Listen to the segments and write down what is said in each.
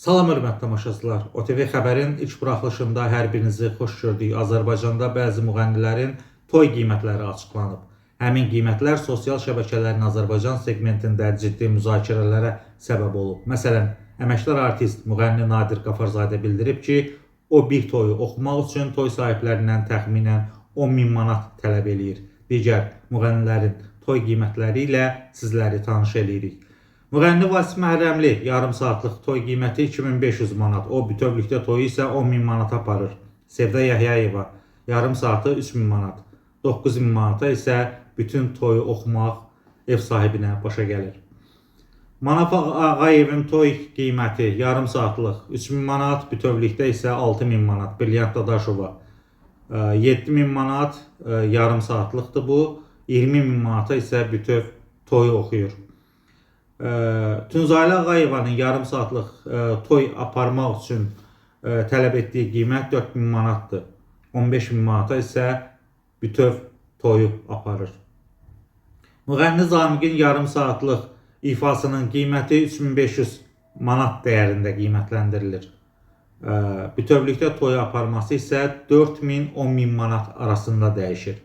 Salam hörmətli tamaşaçılar. OTV xəbərin ilk buraxılışında hər birinizi xoş gördük. Azərbaycanda bəzi müğənnilərin toy qiymətləri açıqlanıb. Həmin qiymətlər sosial şəbəkələrin Azərbaycan segmentində ciddi müzakirələrə səbəb olub. Məsələn, əməkdar artist müğənni Nadir Qafarzadə bildirib ki, o bir toyu oxumaq üçün toy sahiblərindən təxminən 10.000 manat tələb eləyir. Digər müğənnilərin toy qiymətləri ilə sizləri tanış eləyirik. Müğənni Vasif Məhrəmli yarım saatlıq toy qiyməti 2500 manat, o bütövlükdə toyu isə 10.000 manat aparır. Sevda Yahyayeva yarım saatı 3000 manat, 9000 manata isə bütün toyu oxumaq ev sahibinə başa gəlir. Manaf Ağayevin toy qiyməti yarım saatlıq 3000 manat, bütövlükdə isə 6000 manat. Brilliant Dadaşova 7000 manat yarım saatlıqdır bu, 20.000 manata isə bütöv toyu oxuyur. Tunzayla Ağayevanın yarım saatlıq toy aparmaq üçün tələb etdiyi qiymət 4000 manatdır. 15.000 manata isə bütöv toyu aparır. Müğənni Zamiqin yarım saatlıq ifasının qiyməti 3500 manat dəyərində qiymətləndirilir. Bütövlükdə toyu aparması isə 4000-10.000 manat arasında dəyişir.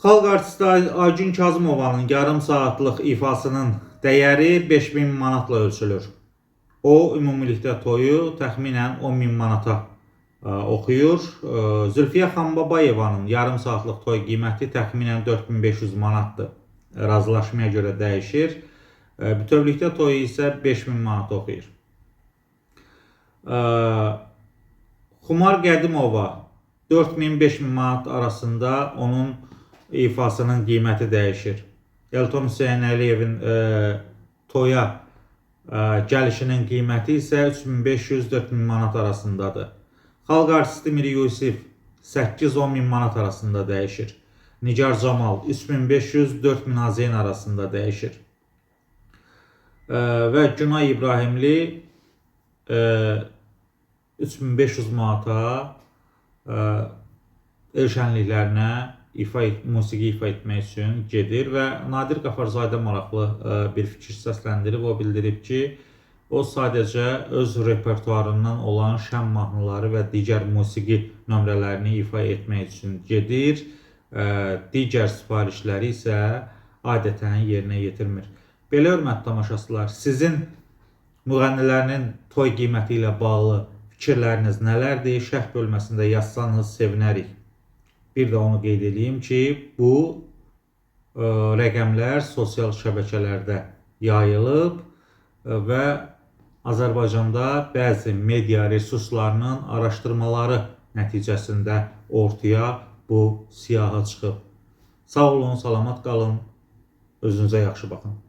Xalq artisti Aygün Kazımovanın yarım saatlıq ifasının dəyəri 5000 manatla ölçülür. O, ümumilikdə toyu təxminən 10.000 manata oxuyur. Zülfiyə Xanbabayevanın yarım saatlıq toy qiyməti təxminən 4500 manatdır. Razılaşmaya görə dəyişir. Bütövlükdə toyu isə 5000 manat oxuyur. Xumar Qədimova 4000-5000 manat arasında onun ifasının qiyməti dəyişir. Elton Hüseyn Əliyevin toya gəlişinin qiyməti isə 3500-4000 manat arasındadır. Xalq artisti Miri Yusif 8-10.000 manat arasında dəyişir. Nigar Camal 3500-4000 AZN arasında dəyişir. Və Günay İbrahimli 3500 manata el şənliklərinə musiqi ifa etmək üçün gedir və Nadir Qafarzadə maraqlı bir fikir səsləndirib. O bildirib ki, o sadəcə öz repertuarından olan şən mahnıları və digər musiqi nömrələrini ifa etmək üçün gedir. Digər sifarişləri isə adətən yerinə yetirmir. Belə hörmətli tamaşaçılar, sizin müğənnilərin toy qiyməti ilə bağlı fikirləriniz nələrdir? Şərh bölməsində yazsanız sevinərik. Bir də onu qeyd edeyim ki, bu rəqəmlər sosial şəbəkələrdə yayılıb və Azərbaycanda bəzi media resurslarının araşdırmaları nəticəsində ortaya bu siyahı çıxıb. Sağ olun, salamat qalın, özünüzə yaxşı baxın.